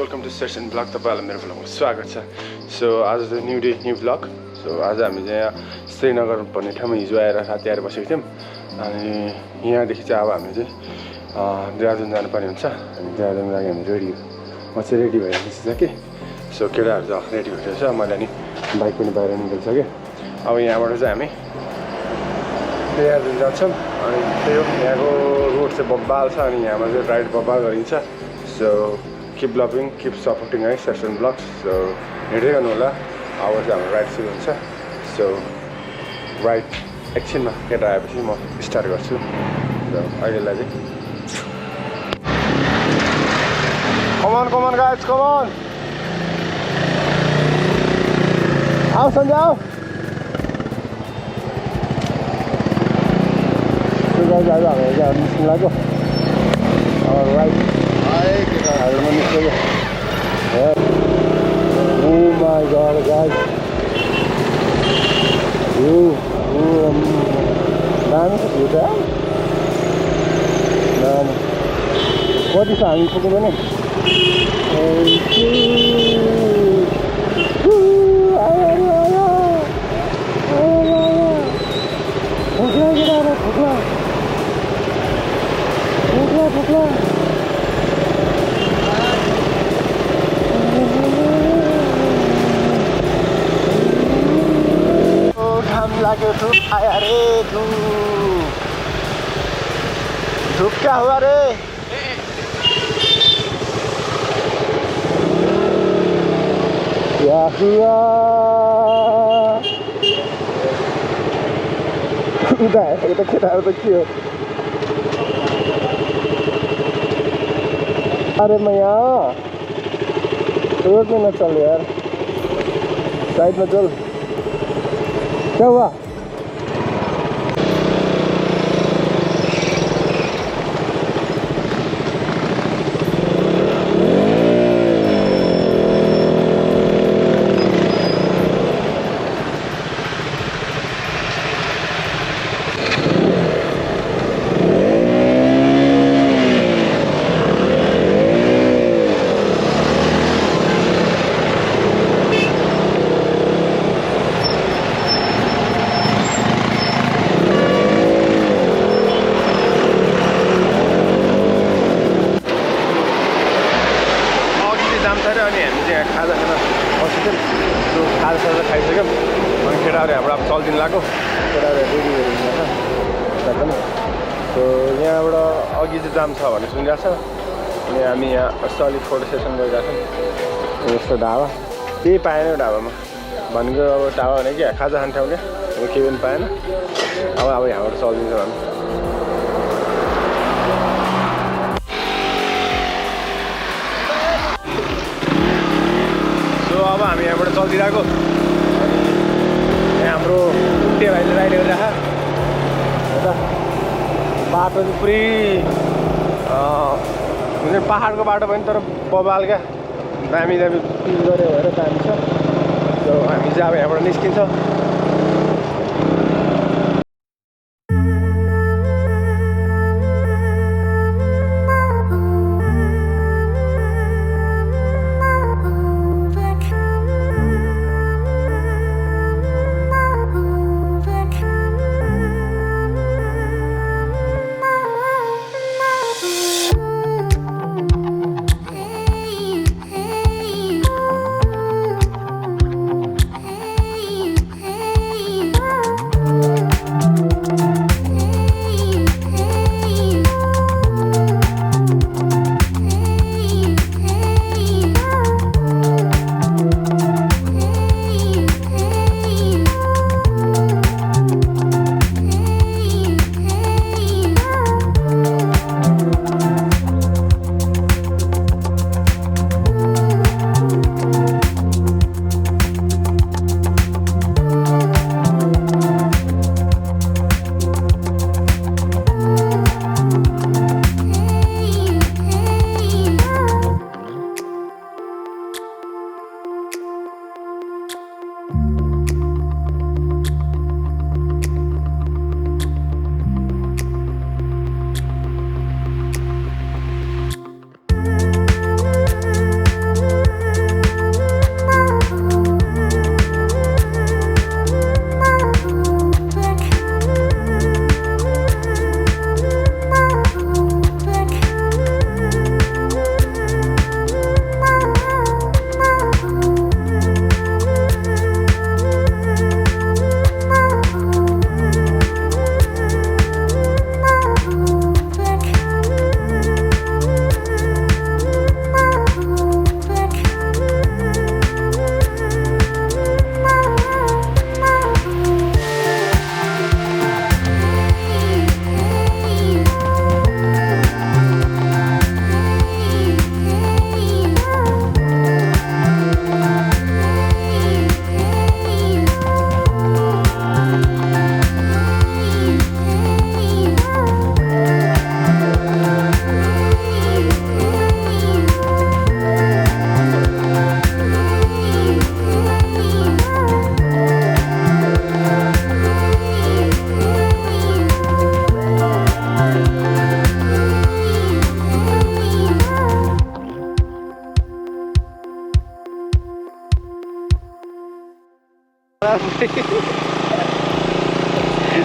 Welcome to session blog. तपाईँहरूलाई मेरो ब्लगमा स्वागत छ। सो आज त new day new blog. So आज हामी चाहिँ यहाँ श्रीनगर भन्ने ठाउँमा हिजो आएर राति आएर बसेको थियौँ। अनि यहाँदेखि चाहिँ अब हामी चाहिँ देहरादुन जानुपर्ने हुन्छ। अनि देहरादुनको लागि हामी रेडी हो। म चाहिँ रेडी भएर निस्किसकेँ। सो केटाहरू चाहिँ रेडी भइरहेको छ। मैले अनि बाइक पनि बाहिर निकालिसकेँ। अब यहाँबाट चाहिँ हामी देहरादुन जान्छौँ। अनि त्यही हो, यहाँको रोड चाहिँ बब्बाल छ। अनि यहाँमा चाहिँ राइड बब्बाल गरिन्छ। So keep loving, keep supporting है Sherchanvlogs. So हेर्दै गर्नु होला। अब चाहिँ हाम्रो राइड सुरु हुन्छ। सो राइड एकछिनमा केटा आएपछि म स्टार्ट गर्छु। सो अहिलेलाई चाहिँ come on guys, come on. आओ सन्जय आओ। सो गाइस आज हामी चाहिँ निस्किन लाग्यो। Ride Oh my god, guys. दामी छ भ्यू त। कति छ हामी पुग्यो भने लाग्यो। धूप आया रे, धूप क्या हुआ रे? क्या हुआ? ये तो केटा तो क्यों? अरे मैं यहाँ रोड में न चल यार, साइड में चल। क्या हुआ? खाइसक्यौँ। अनि केटाहरू यहाँबाट अब चल्दिन लाग्यो। केटाहरू रेडी हेर्नु। सो यहाँबाट अघि चाहिँ जाम छ भन्ने सुनिरहेको छ। अनि हामी यहाँ अस्ति अलिक फोटो सेसन गरिरहेको छौँ। यस्तो ढाबा केही पाएन ढाबामा भनेको। अब ढाबा भने क्या खाजा खाने ठाउँ क्या, अब केही पनि पाएन। अब यहाँबाट चल्दिन्छौँ हामी। सो अब हामी यहाँबाट चल्दिरहेको। हाम्रो उल्टे भाइले राइड गरिरहेको बाटो चाहिँ पुरै हुन्छ पाहाडको बाटो पनि, तर बबाल क्या दामी दामी पिच गऱ्यो भएर दामी छ। सो हामी चाहिँ अब यहाँबाट निस्किन्छ।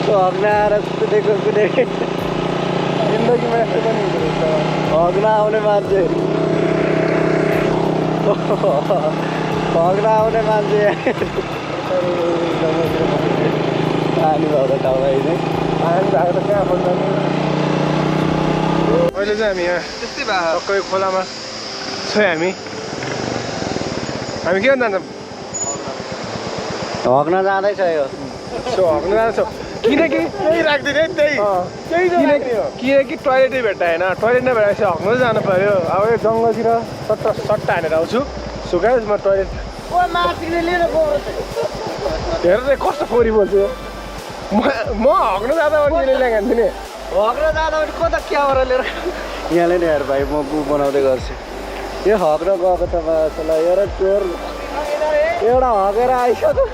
हग्न आएर कुदेको जिन्दगीमा यस्तो पनि हुँदो रहेछ हग्न आउने मान्छे हग्न आउने मान्छे पानी भएको ठाउँमा हिँड्ने पानी भएको त कहाँ पर्छ अहिले चाहिँ हामी यहाँ त्यस्तै भयो टक्कै खोलामा छ हामी के गर्न जान्छौँ हग्न जाँदैछ यो सो हग्न जान्छौँ किनकि त्यही राख्दिने किनकि टोइलेटै भेट्टाएन टोइलेट नै भेटाएपछि हग्न जानु पऱ्यो अब यो जङ्गलतिर सट्टा हानेर आउँछु सो गाइस म टोइलेट हेर चाहिँ कस्तो फोरी बोल्छु म हग्न जाँदा पनि यसले ल्याइहाल्छु नि हग्न जाँदा पनि कता क्यामेरा लिएर यहाँले नि हेर भाइ म बनाउँदै गर्छु यो हग्न गएको त माछाला एउटा चोर एउटा हगेर आइसक्यो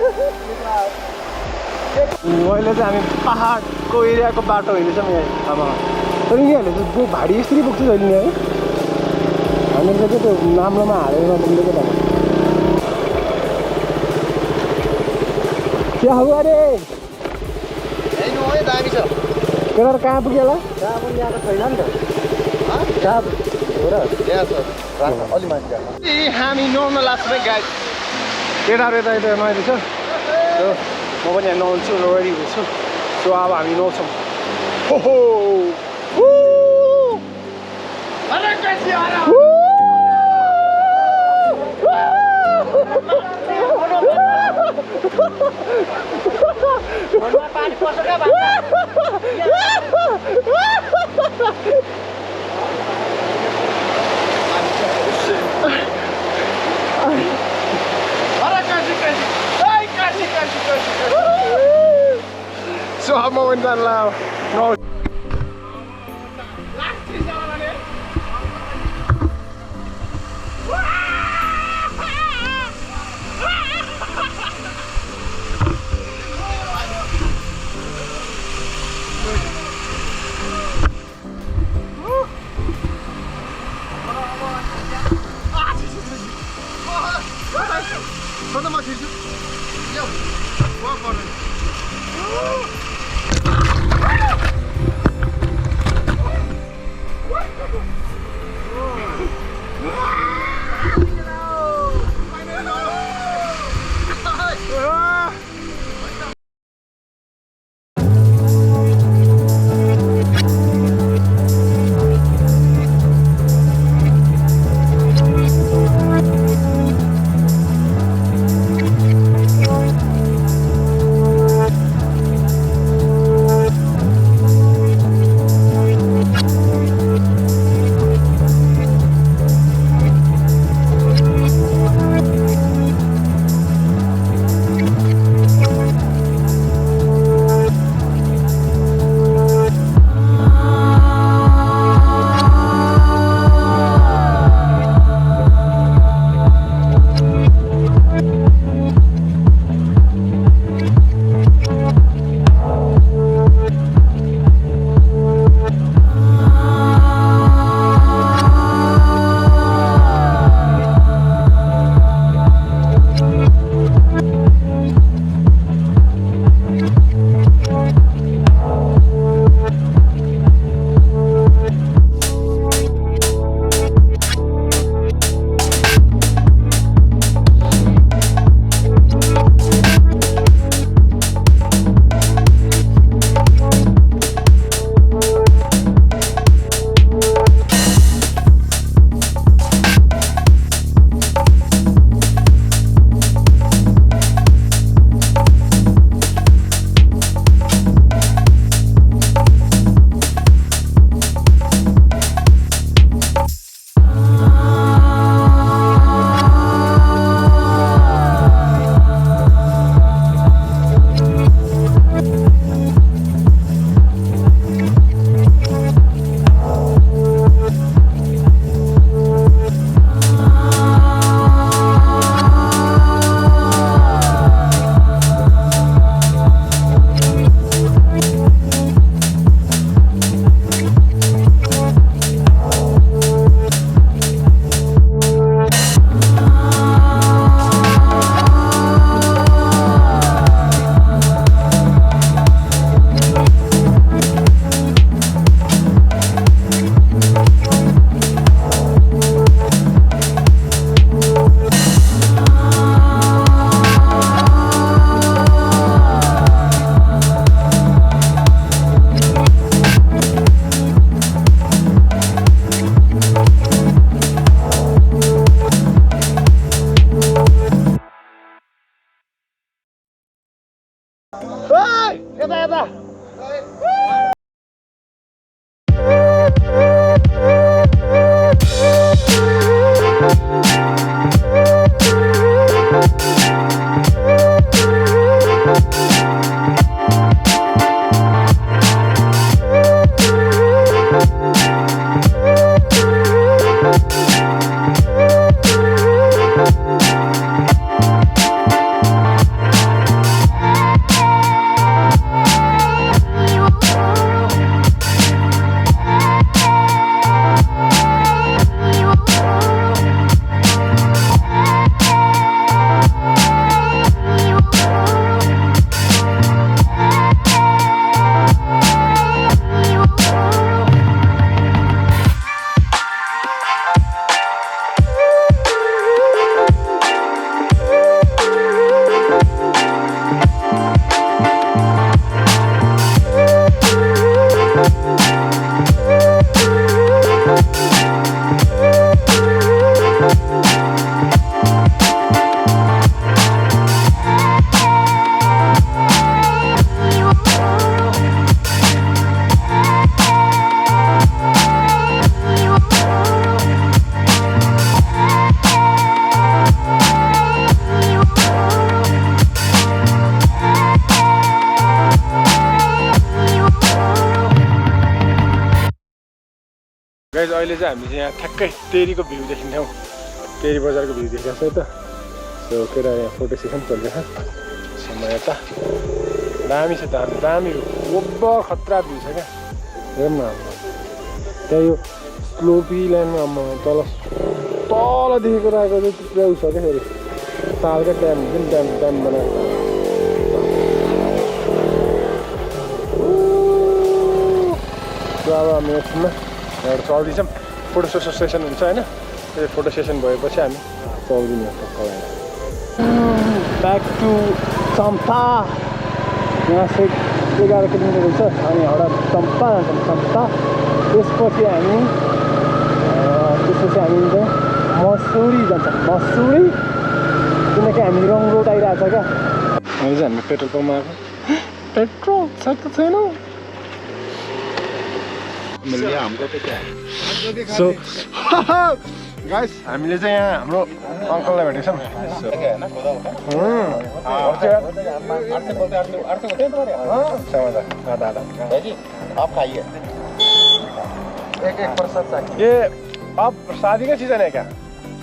अहिले चाहिँ हामी पाहाडको एरियाको बाटो हिँड्छौँ यहाँ आमा तर यिनीहरूले चाहिँ भाडी यसरी बोक्छ जहिले नि है हामीले चाहिँ त्यो नाम्लोमा हालेर नबोलेको त के हो अरे दामी छ केटाहरू कहाँ पुग्यो होला कहाँ पनि ल्याएको छैन नि त कहाँ हो र ल्याएको छ अलि मान्छे हामी नुहाउन लाग्छ गाइस केटाहरू यता यता नुहाइदिन्छ म पनि यहाँ नुहाउँछु रेडी हुन्छु सो अब हामी नुहाउँछौँ हो पानी पर्छ क्या So I'm going down loud. No. ओइ यता यता गाइज अहिले चाहिँ हामी चाहिँ यहाँ ठ्याक्कै तेरीको भ्यू देखिन्छौँ तेरी बजारको भ्यू देखिरहेको छ है त सो केटा यहाँ फोटो सेसन चलिरहेछ समय यता दामी छ दामी दामी ओभर खतरा भ्यू छ क्या हेरौँ न त्यहाँ यो स्लोपी ल्यान्डमा तल तलदेखिको रहेको चाहिँ पुरा उस छ क्या फेरि तालका ड्याम जुन ड्याम ड्याम बनाएको अब हामी एकछिनमा यहाँबाट चल्दैछौँ फोटो सेसन हुन्छ होइन त्यो फोटो सेसन भएपछि हामी चल्दिने टक्क लगाएर ब्याक टु चम्पा यहाँ चाहिँ 11 किलोमिटर हुन्छ अनि यहाँबाट चम्पा जान्छौँ चम्पा त्यसपछि हामी चाहिँ मुसुरी जान्छौँ मुसुरी किनकि हामी रङ रोड आइरहेको छ क्या अहिले चाहिँ हामी पेट्रोल पम्पमा आएको पेट्रोल छ कि छैन सो गाइस हामीले चाहिँ यहाँ हाम्रो अङ्कललाई भेटेको छौँ ये आप शादी का सीजन है क्या?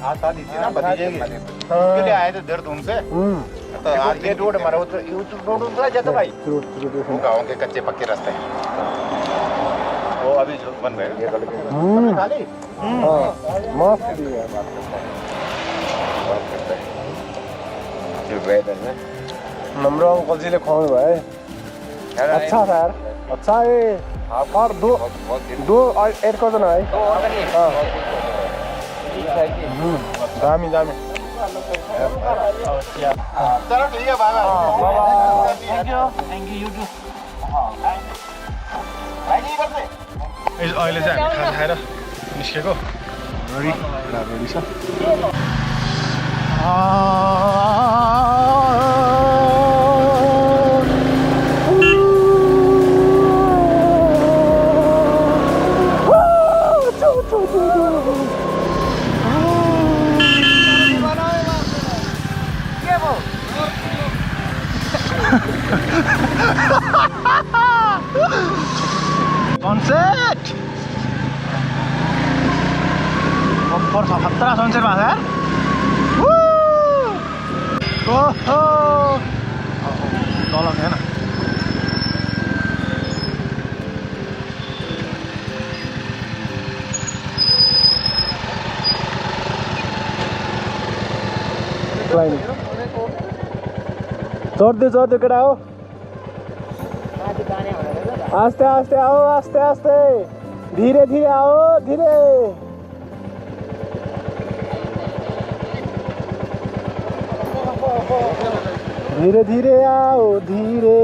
आज शादी थी ना भतीजे की उसके लिए आए थे देर धूम से तो आज ये रोड हमारा रोड उतरा जाता भाई गाँव के कच्चे पक्के रास्ते वो अभी बन रहे हैं खाली मस्त हाम्रो अङ्कलजीले खुवाउनु भयो अच्छा छ यार अच्छा है और दो एड कर दो ना भाई दामी दामी चलो ठीक है बाय बाय थ्याङ्क यू टु अहिले चाहिँ हामी खाना खाएर निस्केको रेडी छ सनसेट ऊपर खतरा सनसेट भएको छ ओहो तल हैन चढ्दै केटा हो आस्ते आस्ते आओ आस्ते आस्ते धीरे धीरे आओ धीरे धीरे धीरे आओ धीरे